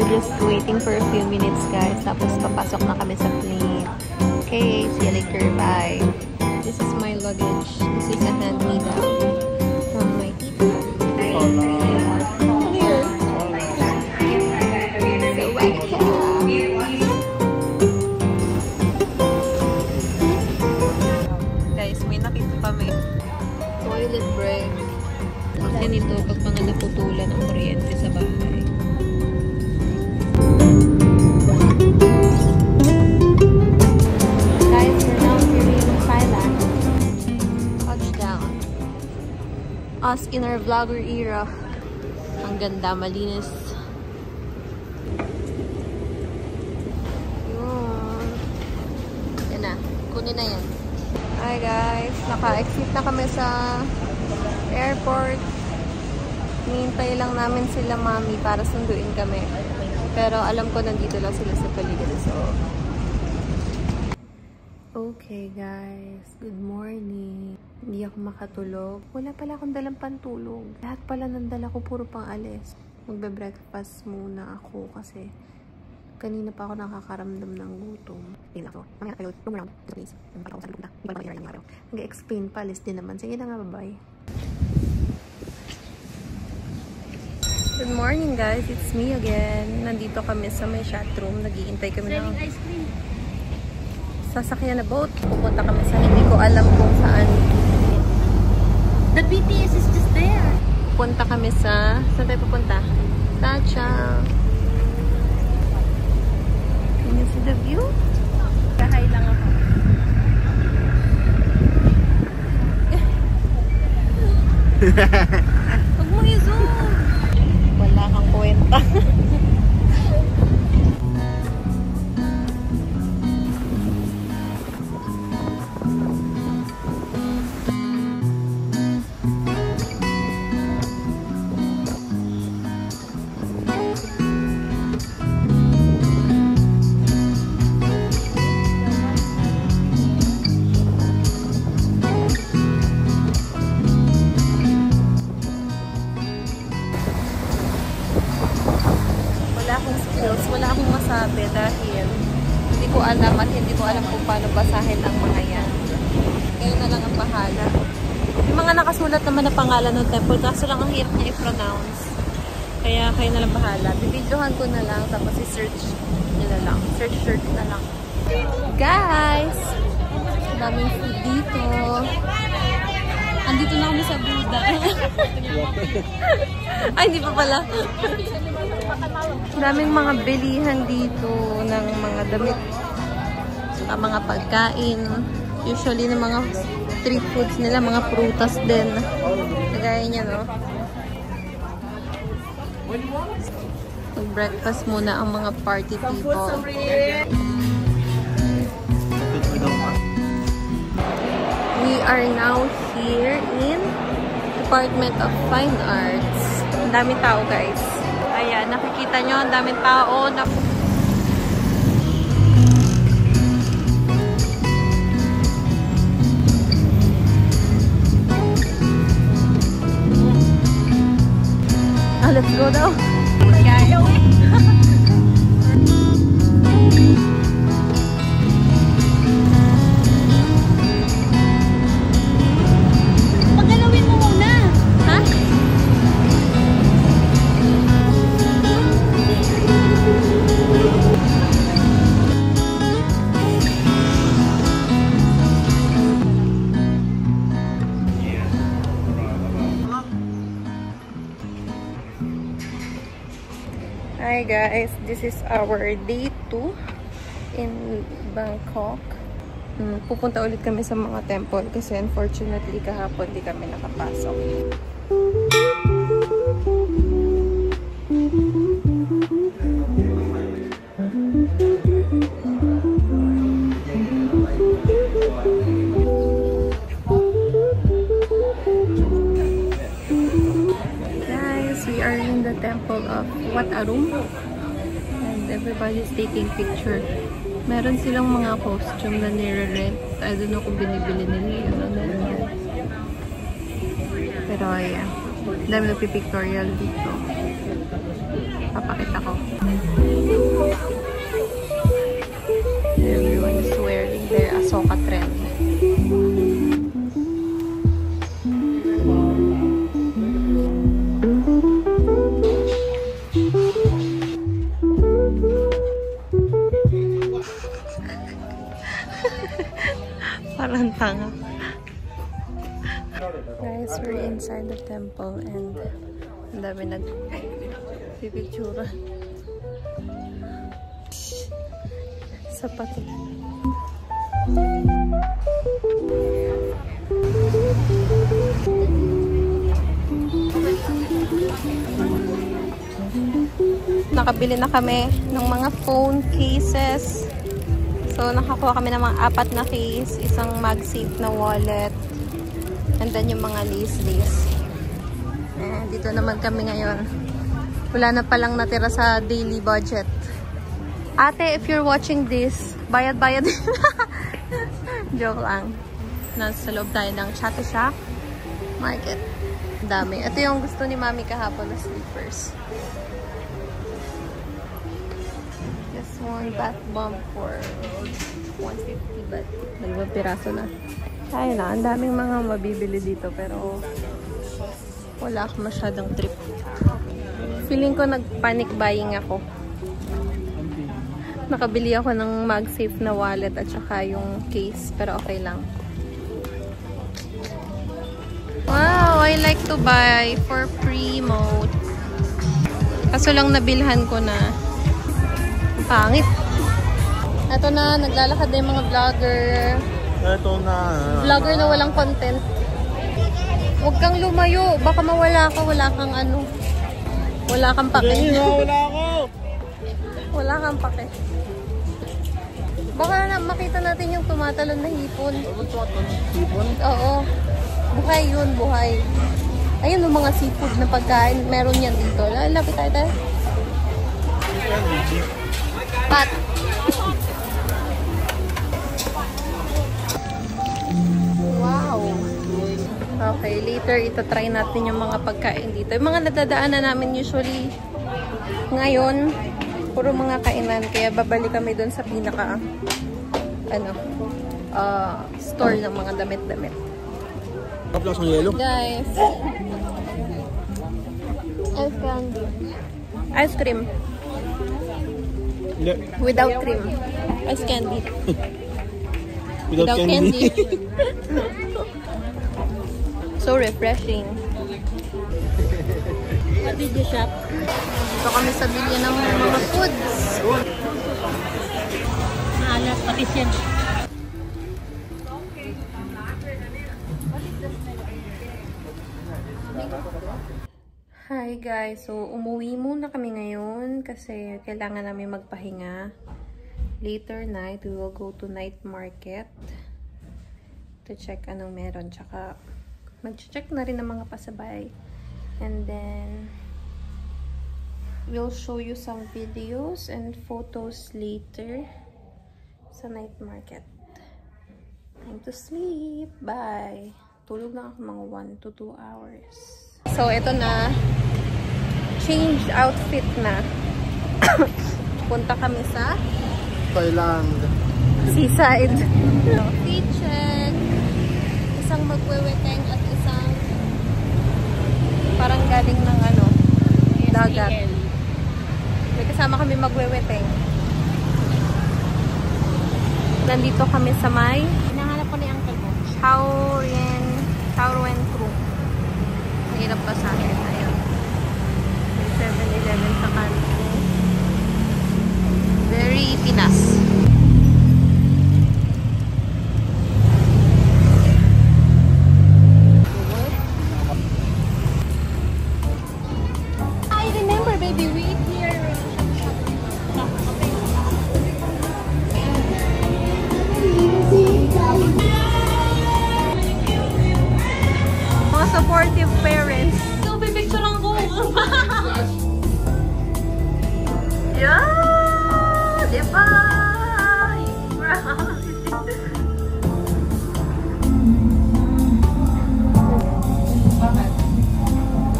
We're just waiting for a few minutes, guys. Tapos papasok na kami sa plane. Okay, see you later. Bye. This is my luggage. This is a hand-me-down from my tita. Here. So guys, may nakita kami. Toilet break. Ganito pag mga naputulan ang kuryente sa bahay. Guys, we're now here in Thailand. Touchdown. Us in our vlogger era. Ang ganda, malinis. Yun. Yan na. Kunin na yan. Hi guys. Naka-exit na kami sa airport. Hinihintay lang namin sila mami para sunduin kami. Pero alam ko nandito lang sila sa paligid. So, okay guys, good morning. Hindi ako makatulog. Wala pala akong dalang pantulog. Lahat pala ng dala ko puro pang alis. Magbe-breakfast muna ako kasi kanina pa ako nakakaramdam ng gutom. Hindi na ako. Mamaya kayo, lumurang. Please. Nag-explain pa, alis din naman. Sige na nga, bye-bye. Good morning guys, it's me again. Nandito kami sa may chat room. Nag-iintay kami ng ice cream. Sasakyan na boat. Pupunta kami sa hindi ko alam kung saan. The BTS is just there. Punta kami sa... Saan tayo pupunta? Tachang. Can you see the view? Kahay lang ako. Huwag mo i-zoom. Wala kang kwenta. Wala akong masabi dahil hindi ko alam at hindi ko alam kung paano basahin ang mga yan. Kayo na lang ang bahala. Yung mga nakasulat naman na pangalan ng temple, kaso lang ang hirap niya i-pronounce. Kaya kayo na lang bahala. Bibidyohan ko na lang, tapos i-search nyo na lang. Search na lang. Guys! Daming food dito. Andito na kami sa Buddha. Ay, hindi pa pala. Daming mga bilihan dito ng mga damit, saka mga pagkain. Usually ng mga street foods nila, mga prutas din. Kagaya niya, no? Mag-breakfast muna ang mga party people. We are now here in Department of Fine Arts. Ang daming tao, guys. Ayan, nakikita nyo, ang daming tao. Let's go daw. Guys. Pagalawin mo muna. Ha? Hi guys, this is our day 2 in Bangkok. Pupunta ulit kami sa mga temple kasi unfortunately kahapon di kami nakapasok. Guys, we are in the temple of Wat Arun and everybody's taking picture. Meron silang mga costume na nire-rent. I don't know kung binibili nila yun. Pero ayan, dami nagpipictorial dito. Papakita ko. Everyone is wearing their Ahsoka trend. Parang tanga. Guys, we're inside the temple and ang dami nag-pipictura. Sapat. Nakabili na kami ng mga phone cases. So, nakakuha kami ng mga 4 na case, isang MagSafe na wallet, and then yung mga lace. Dito naman kami ngayon. Wala na palang natira sa daily budget. Ate, if you're watching this, bayad-bayad din. Joke lang. Nasa loob tayo ng Chato Shack Market. Dami. Ito yung gusto ni Mami kahapon na slippers. This one, bath bomb for 150, but 2 piraso na. Ayun na, ang daming mga mabibili dito pero wala akong masyadong trip. Feeling ko nag-panic buying ako. Nakabili ako ng MagSafe na wallet at saka yung case, pero okay lang. Wow, I like to buy for Primo. Kaso lang nabilhan ko na pangit. Ito na, naglalakad na yung mga vlogger. Ito na. Vlogger na walang content. Huwag kang lumayo. Baka mawala ka. Wala kang ano. Wala kang pake. Wala ako. Wala kang pake. Baka na makita natin yung tumatalon na hipon. Hipon? Oo. Buhay yun, buhay. Ayun yung mga seafood na pagkain. Meron yan dito. Lapit tayo. Pat. Wow. Okay, later itatry natin yung mga pagkain dito. Yung mga nadadaanan namin usually ngayon, puro mga kainan. Kaya babalik kami dun sa pinaka store ng mga damit-damit. Kaplas ng yelo? Guys. Ice candy. Ice cream. Hindi. Without cream. Ice candy. Without candy. So refreshing. What did you shop? Dito kami sa bilya ng mga foods. Maalat pati siya. Hi guys, so umuwi muna kami ngayon kasi kailangan namin magpahinga. Later night, we will go to night market to check anong meron. Tsaka mag-check na rin ng mga pasabay. And then, we'll show you some videos and photos later sa night market. Time to sleep. Bye! Tulog lang ako mga 1 to 2 hours. So, ito na. Change outfit na. Punta kami sa Thailand. seaside. Feet check. Isang magweweteng at isang parang galing ng dagat. May kasama kami magweweteng. Nandito kami sa may Hinahanap ko ni uncle mo. Shaoren Crew. Mahirap pa sa akin. Ayun. May 7-Eleven sa kanto. Very Pinas. I remember, baby, we eat here. Mga supportive parents. So, pipicture lang ko. Yeah! Diba?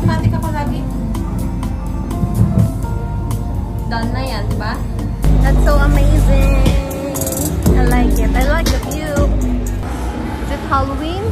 Mati ka pa lagi. done na yan, diba? That's so amazing. I like it. I like the view. Is it Halloween?